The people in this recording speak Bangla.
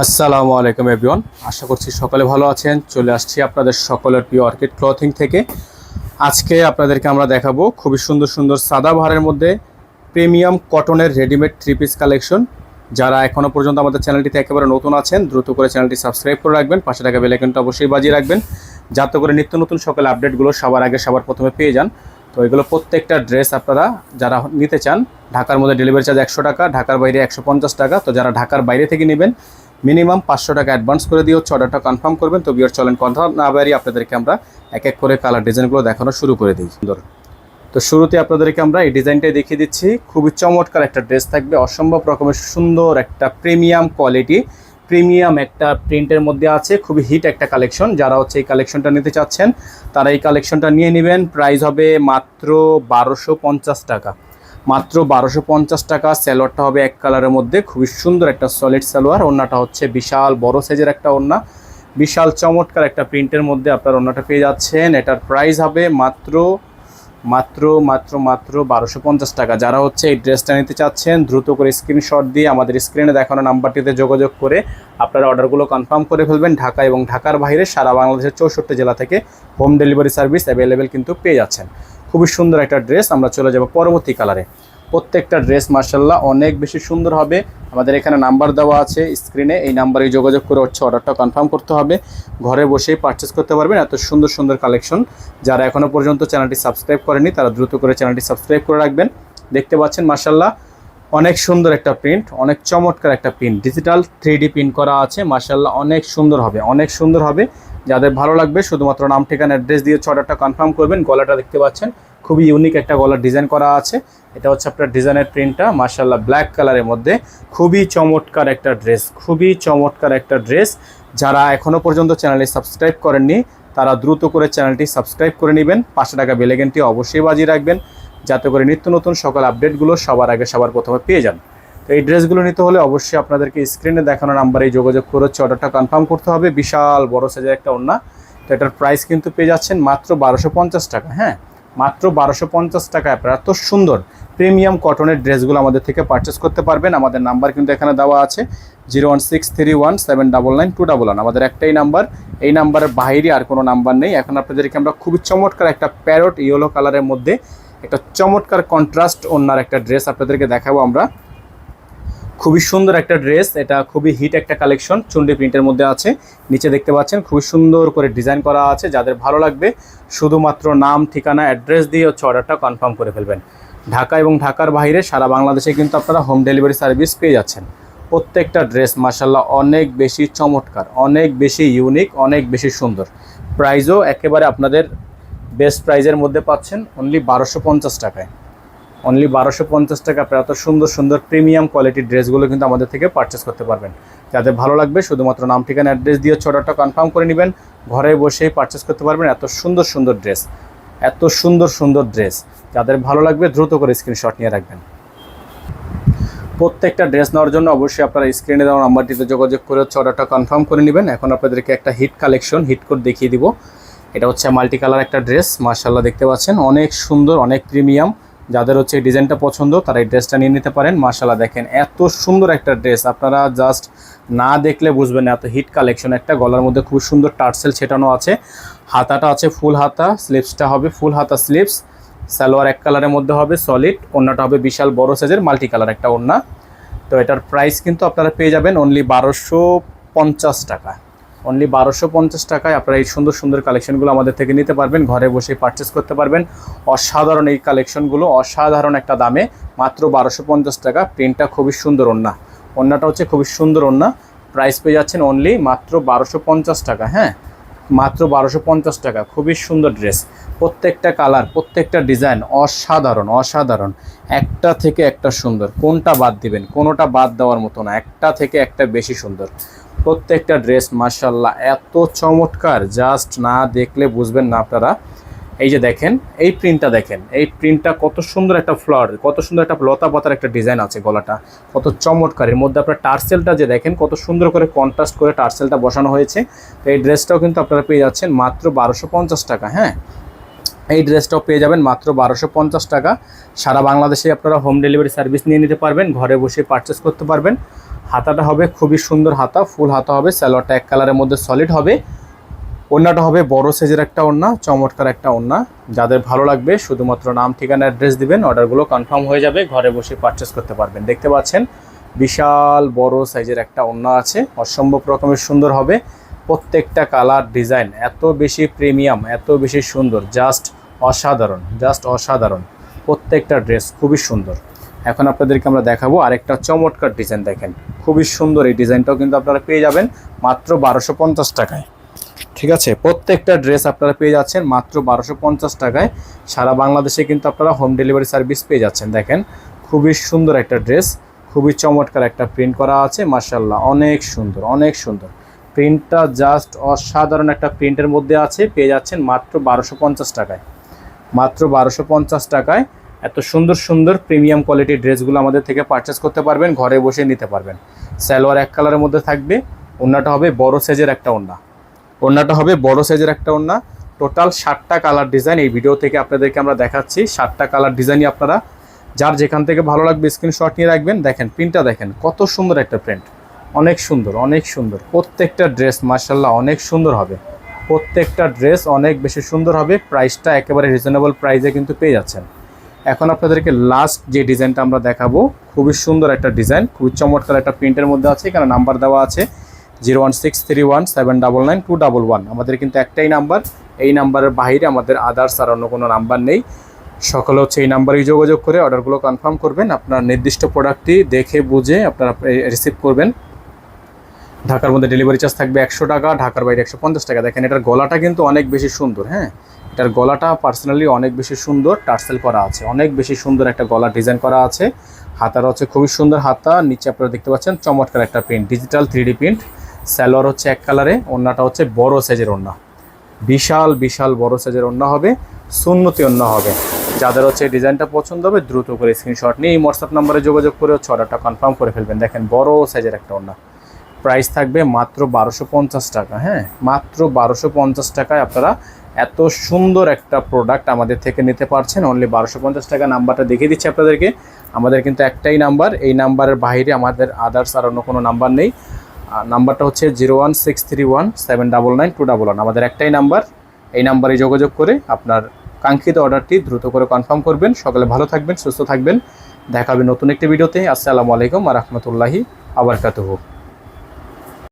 আসসালামু আলাইকুম এভরিওয়ান, আশা করছি সকলে ভালো আছেন। চলে আসছি আপনাদের সকলের প্রিয় অর্কিড ক্লথিং থেকে। আজকে আপনাদেরকে আমরা দেখাবো খুবই সুন্দর সুন্দর সাদাবাহারের মধ্যে প্রিমিয়াম কটনের রেডিমেড থ্রি পিস কালেকশন। যারা এখনও পর্যন্ত আমাদের চ্যানেলটিতে একেবারে নতুন আছেন, দ্রুত করে চ্যানেলটি সাবস্ক্রাইব করে রাখবেন, পাশে থাকা বেল আইকনটা অবশ্যই বাজিয়ে রাখবেন, যাতে করে নিত্য নতুন সকল আপডেটগুলো সবার আগে সবার প্রথমে পেয়ে যান। তো এগুলো প্রত্যেকটা ড্রেস আপনারা যারা নিতে চান, ঢাকার মধ্যে ডেলিভারি চার্জ 100 টাকা, ঢাকার বাইরে 150 টাকা। তো যারা ঢাকার বাইরে থেকে নেবেন মিনিমাম 500 টাকা অ্যাডভান্স করে দিয়ে অর্ডারটা কনফার্ম করবেন। তো বিয়ার চলেন কথা না বাড়িয়ে আপনাদেরকে আমরা এক এক করে কালার ডিজাইনগুলো দেখানো শুরু করে দিই। সুন্দর। তো শুরুতে আপনাদেরকে আমরা এই ডিজাইনটাই দেখিয়ে দিচ্ছি। খুবই চমৎকার একটা ড্রেস থাকবে, অসম্ভব রকমের সুন্দর একটা প্রিমিয়াম কোয়ালিটি, প্রিমিয়াম একটা প্রিন্টের মধ্যে আছে। খুবই হিট একটা কালেকশন। যারা এই কালেকশনটা নিতে চাচ্ছেন তারা এই কালেকশনটা নিয়ে নেবেন। প্রাইস হবে মাত্র 1250 টাকা, মাত্র 1250 টাকা। সালোয়ারটা হবে এক কালারের মধ্যে, খুবই সুন্দর একটা সলিড সালোয়ার। ওড়নাটা হচ্ছে বিশাল বড় সাইজের একটা ওড়না, বিশাল চমৎকার একটা প্রিন্টের মধ্যে আপনার ওড়নাটা পেয়ে যাচ্ছেন। এটার প্রাইস হবে মাত্র মাত্র মাত্র মাত্র 1250 টাকা। যারা এই ড্রেসটা নিতে চাচ্ছেন দ্রুত করে স্ক্রিনশট দিয়ে আমাদের স্ক্রিনে দেখানো নাম্বারটিতে যোগাযোগ করে আপনারা অর্ডারগুলো কনফার্ম করে ফেলবেন। ঢাকা এবং ঢাকার বাইরে সারা বাংলাদেশের 64 জেলা থেকে হোম ডেলিভারি সার্ভিস অ্যাভেলেবেল কিন্তু পেয়ে যাচ্ছেন। খুবই সুন্দর একটা ড্রেস। আমরা চলে যাব পরবর্তী কালারে। প্রত্যেকটা ড্রেস মার্শাল্লাহ অনেক বেশি সুন্দর হবে। আমাদের এখানে নাম্বার দেওয়া আছে স্ক্রিনে, এই নাম্বারে যোগাযোগ করে অর্ডারটা কনফার্ম করতে হবে। ঘরে বসেই পারচেস করতে পারবেন। এত সুন্দর সুন্দর কালেকশন। যারা এখনও পর্যন্ত চ্যানেলটি সাবস্ক্রাইব করেনি তারা দ্রুত করে চ্যানেলটি সাবস্ক্রাইব করে রাখবেন। দেখতে পাচ্ছেন মার্শাল্লাহ অনেক সুন্দর একটা প্রিন্ট, অনেক চমৎকার একটা প্রিন্ট, ডিজিটাল 3D প্রিন্ট করা আছে। মার্শাল্লাহ অনেক সুন্দর হবে, অনেক সুন্দর হবে। যাদের ভালো লাগবে শুধুমাত্র নাম ঠিকানা অ্যাড্রেস দিয়ে অর্ডারটা কনফার্ম করবেন। গলাটা দেখতে পাচ্ছেন খুবই ইউনিক একটা গলার ডিজাইন করা আছে। এটা হচ্ছে আপনার ডিজাইনের প্রিন্টটা মার্শাল্লাহ ব্ল্যাক কালারের মধ্যে। খুবই চমৎকার একটা ড্রেস, খুবই চমৎকার একটা ড্রেস। যারা এখনও পর্যন্ত চ্যানেলটি সাবস্ক্রাইব করেননি তারা দ্রুত করে চ্যানেলটি সাবস্ক্রাইব করে নেবেন, 500 টাকা বেল আইকনটি অবশ্যই বাজিয়ে রাখবেন, যাতে করে নিত্য নতুন সকল আপডেটগুলো সবার আগে সবার প্রথমে পেয়ে যান। তো এই ড্রেসগুলো নিতে হলে অবশ্যই আপনাদেরকে স্ক্রিনে দেখানো নাম্বারে যোগাযোগ করে অর্ডারটা কনফার্ম করতে হবে। বিশাল বড় সাইজের একটা ওড়না। তো এটার প্রাইস কিন্তু পেয়ে যাচ্ছেন মাত্র 1250 টাকা। হ্যাঁ, মাত্র 1250 টাকায় আপনারা এত সুন্দর প্রিমিয়াম কটনের ড্রেসগুলো আমাদের থেকে পারচেস করতে পারবেন। আমাদের নাম্বার কিন্তু এখানে দেওয়া আছে 01631799211। আমাদের একটাই নাম্বার, এই নাম্বারের বাইরে আর কোনো নাম্বার নেই। এখন আপনাদেরকে আমরা খুবই চমৎকার একটা প্যারট ইয়েলো কালারের মধ্যে একটা চমৎকার কন্ট্রাস্ট ওড়নার একটা ড্রেস আপনাদেরকে দেখাবো আমরা। খুবই সুন্দর একটা ড্রেস, এটা খুবই হিট একটা কালেকশন, চুন্ডি প্রিন্টের মধ্যে আছে। নিচে দেখতে পাচ্ছেন খুবই সুন্দর করে ডিজাইন করা আছে। যাদের ভালো লাগবে শুধুমাত্র নাম ঠিকানা অ্যাড্রেস দিয়ে অর্ডারটা কনফার্ম করে ফেলবেন। ঢাকা এবং ঢাকার বাইরে সারা বাংলাদেশে কিন্তু আপনারা হোম ডেলিভারি সার্ভিস পেয়ে যাচ্ছেন। প্রত্যেকটা ড্রেস মার্শাল্লাহ অনেক বেশি চমৎকার, অনেক বেশি ইউনিক, অনেক বেশি সুন্দর। প্রাইসও একেবারে আপনাদের বেস্ট প্রাইজের মধ্যে পাচ্ছেন অনলি 1250 টাকায়। অনলি 1250 টাকা আপনারা এত সুন্দর সুন্দর প্রিমিয়াম কোয়ালিটির ড্রেসগুলো কিন্তু আমাদের থেকে পারচেস করতে পারবেন। যাদের ভালো লাগবে শুধুমাত্র নাম ঠিকানা অ্যাড্রেস দিয়ে অর্ডারটা কনফার্ম করে নেবেন, ঘরে বসেই পারচেস করতে পারবেন। এত সুন্দর সুন্দর ড্রেস, এত সুন্দর সুন্দর ড্রেস। যাদের ভালো লাগবে দ্রুত করে স্ক্রিনশট নিয়ে রাখবেন। প্রত্যেকটা ড্রেস নেওয়ার জন্য অবশ্যই আপনারা স্ক্রিনে দেওয়া নাম্বারটিতে যোগাযোগ করে অর্ডারটা কনফার্ম করে নেবেন। এখন আপনাদেরকে একটা হিট কালেকশন, হিট কোড দেখিয়ে দিব। এটা হচ্ছে মাল্টি কালার একটা ড্রেস, মার্শাল্লাহ দেখতে পাচ্ছেন অনেক সুন্দর, অনেক প্রিমিয়াম। যাদের এই ডিজাইনটা পছন্দ তারা এই ড্রেসটা নিয়ে নিতে পারেন। মার্শাল্লাহ দেখেন এত সুন্দর একটা ড্রেস, আপনারা জাস্ট না দেখলে বুঝবেন এত হিট কালেকশন একটা। গলার মধ্যে খুব সুন্দর টার্সেল ছেটানো আছে, হাতাটা আছে ফুল হাতা, স্লিপসটা হবে ফুল হাতা স্লিপস, সালোয়ার এক কালারের মধ্যে হবে সলিড, ওড়নাটা হবে বিশাল বড় সাইজের মাল্টি কালার একটা ওড়না। তো এটার প্রাইস কিন্তু আপনারা পেয়ে যাবেন অনলি 1250 টাকা। অনলি 1250 টাকায় আপনারা এই সুন্দর সুন্দর কালেকশনগুলো আমাদের থেকে নিতে পারবেন, ঘরে বসে পারচেস করতে পারবেন। অসাধারণ এই কালেকশনগুলো, অসাধারণ একটা দামে, মাত্র 1250 টাকা। প্রিন্টটা খুবই সুন্দর ওড়না, ওড়নাটা হচ্ছে খুবই সুন্দর ওড়না। প্রাইস পেয়ে যাচ্ছেন অনলি মাত্র 1250 টাকা। হ্যাঁ, মাত্র 1250 টাকা। খুবই সুন্দর ড্রেস, প্রত্যেকটা কালার, প্রত্যেকটা ডিজাইন অসাধারণ, অসাধারণ। একটা থেকে একটা সুন্দর, কোনটা বাদ দিবেন? কোনোটা বাদ দেওয়ার মতো না, একটা থেকে একটা বেশি সুন্দর। প্রত্যেকটা ড্রেস মার্শাল্লাহ এত চমৎকার, জাস্ট না দেখলে বুঝবেন না আপনারা। এই যে দেখেন এই প্রিন্টটা, দেখেন এই প্রিন্টটা কত সুন্দর একটা ফ্লাওয়ার, কত সুন্দর একটা লতা পাতার একটা ডিজাইন আছে। গলাটা কত চমৎকার, এর মধ্যে আপনার টার্সেলটা যে দেখেন কত সুন্দর করে কন্ট্রাস্ট করে টার্সেলটা বসানো হয়েছে। তো এই ড্রেসটাও কিন্তু আপনারা পেয়ে যাচ্ছেন মাত্র 1250 টাকা। হ্যাঁ, এই ড্রেসটাও পেয়ে যাবেন মাত্র 1250 টাকা। সারা বাংলাদেশে আপনারা হোম ডেলিভারি সার্ভিস নিয়ে নিতে পারবেন, ঘরে বসে পারচেস করতে পারবেন। হাতাটা হবে খুবই সুন্দর হাতা, ফুল হাতা হবে, সালোয়ারটা এক কালারের মধ্যে সলিড হবে। ওড়নাটা হবে বড় সাইজের একটা ওড়না, চমৎকার একটা ওড়না। যাদের ভালো লাগবে শুধুমাত্র নাম ঠিকানা অ্যাড্রেস দিবেন, অর্ডারগুলো কনফার্ম হয়ে যাবে, ঘরে বসে পারচেস করতে পারবেন। দেখতে পাচ্ছেন বিশাল বড় সাইজের একটা ওড়না আছে, অসম্ভব রকমের সুন্দর হবে। প্রত্যেকটা কালার ডিজাইন এত বেশি প্রিমিয়াম, এত বেশি সুন্দর, জাস্ট অসাধারণ, জাস্ট অসাধারণ। প্রত্যেকটা ড্রেস খুবই সুন্দর। এখন আপনাদেরকে আমরা দেখাবো আরেকটা চমৎকার ডিজাইন। দেখেন খুবই সুন্দর, এই ডিজাইনটাও কিন্তু আপনারা পেয়ে যাবেন মাত্র 1250 টাকায়। ঠিক আছে, প্রত্যেকটা ড্রেস আপনারা পেয়ে যাচ্ছেন মাত্র 1250 টাকায়। সারা বাংলাদেশে কিন্তু আপনারা হোম ডেলিভারি সার্ভিস পেয়ে যাচ্ছেন। দেখেন খুবই সুন্দর একটা ড্রেস, খুবই চমৎকার একটা প্রিন্ট করা আছে, মাশাআল্লাহ অনেক সুন্দর, অনেক সুন্দর। প্রিন্টটা জাস্ট অসাধারণ একটা প্রিন্টের মধ্যে আছে, পেয়ে যাচ্ছেন মাত্র 1250 টাকায়। মাত্র 1250 টাকায় এত সুন্দর সুন্দর প্রিমিয়াম কোয়ালিটির ড্রেসগুলো আমাদের থেকে পারচেস করতে পারবেন, ঘরে বসে নিতে পারবেন। সালোয়ার এক কালারের মধ্যে থাকবে, ওড়নাটা হবে বড় সাইজের একটা ওড়না, ওড়নাটা হবে বড় সাইজের একটা ওড়না। টোটাল 60টা কালার ডিজাইন এই ভিডিও থেকে আপনাদেরকে আমরা দেখাচ্ছি। 60টা কালার ডিজাইনই আপনারা যার যেখান থেকে ভালো লাগবে স্ক্রিনশট নিয়ে রাখবেন। দেখেন প্রিন্টটা দেখেন কত সুন্দর একটা প্রিন্ট, অনেক সুন্দর, অনেক সুন্দর। প্রত্যেকটা ড্রেস মাশাআল্লাহ অনেক সুন্দর হবে, প্রত্যেকটা ড্রেস অনেক বেশি সুন্দর হবে। প্রাইসটা একেবারে রিজনেবল প্রাইসে কিন্তু পেয়ে যাচ্ছেন। এখন আপনাদেরকে লাস্ট যে ডিজাইনটা আমরা দেখাবো, খুবই সুন্দর একটা ডিজাইন, খুবই চমৎকার একটা প্রিন্টের মধ্যে আছে। এখানে নাম্বার দেওয়া আছে 01631791211। আমাদের কিন্তু একটাই নাম্বার, এই নাম্বারের বাইরে আমাদের আদার্স আর অন্য কোনো নাম্বার নেই। সকলে হচ্ছে এই নাম্বারেই যোগাযোগ করে অর্ডারগুলো কনফার্ম করবেন। আপনার নির্দিষ্ট প্রোডাক্টটি দেখে বুঝে আপনারা রিসিভ করবেন। ঢাকার মধ্যে ডেলিভারি চার্জ থাকবে 100 টাকা, ঢাকার বাইরে 150 টাকা। দেখেন এটার গলাটা কিন্তু অনেক বেশি সুন্দর, হ্যাঁ এটার গলাটা পার্সোনালি অনেক বেশি সুন্দর, টার্সেল করা আছে, অনেক বেশি সুন্দর একটা গলা ডিজাইন করা আছে। হাতার হচ্ছে খুবই সুন্দর হাতা, নিচে আপনারা দেখতে পাচ্ছেন চমৎকার একটা print, digital 3D print. Salwar হচ্ছে এক কালারে, ওড়নাটা হচ্ছে বড় সাইজের ওড়না, বিশাল বিশাল বড় সাইজের ওড়না হবে, সুন্নতি ওড়না হবে। যাদের হচ্ছে ডিজাইনটা পছন্দ হবে দ্রুত করে স্ক্রিনশট নিয়ে এই হোয়াটসঅ্যাপ নাম্বারে যোগাযোগ করে হচ্ছে অর্ডারটা কনফার্ম করে ফেলবেন। দেখেন বড় সাইজের একটা ওড়না, প্রাইস থাকবে মাত্র 1250 টাকা। হ্যাঁ মাত্র 1250 টাকায় আপনারা এত সুন্দর একটা প্রোডাক্ট আমাদের থেকে নিতে পারছেন, অনলি 1250 টাকা। নাম্বারটা দেখিয়ে দিচ্ছি আপনাদেরকে, আমাদের কিন্তু একটাই নাম্বার, এই নাম্বারের বাইরে আমাদের আদার্স আর অন্য কোনো নাম্বার নেই। নাম্বারটা হচ্ছে 01631799211। আমাদের একটাই নাম্বার, এই নাম্বারে যোগাযোগ করে আপনার কাঙ্ক্ষিত অর্ডারটি দ্রুত করে কনফার্ম করবেন। সকলে ভালো থাকবেন, সুস্থ থাকবেন, দেখা হবে নতুন একটি ভিডিওতে। আসসালামু আলাইকুম ওয়া রাহমাতুল্লাহি ওয়া বারাকাতুহু।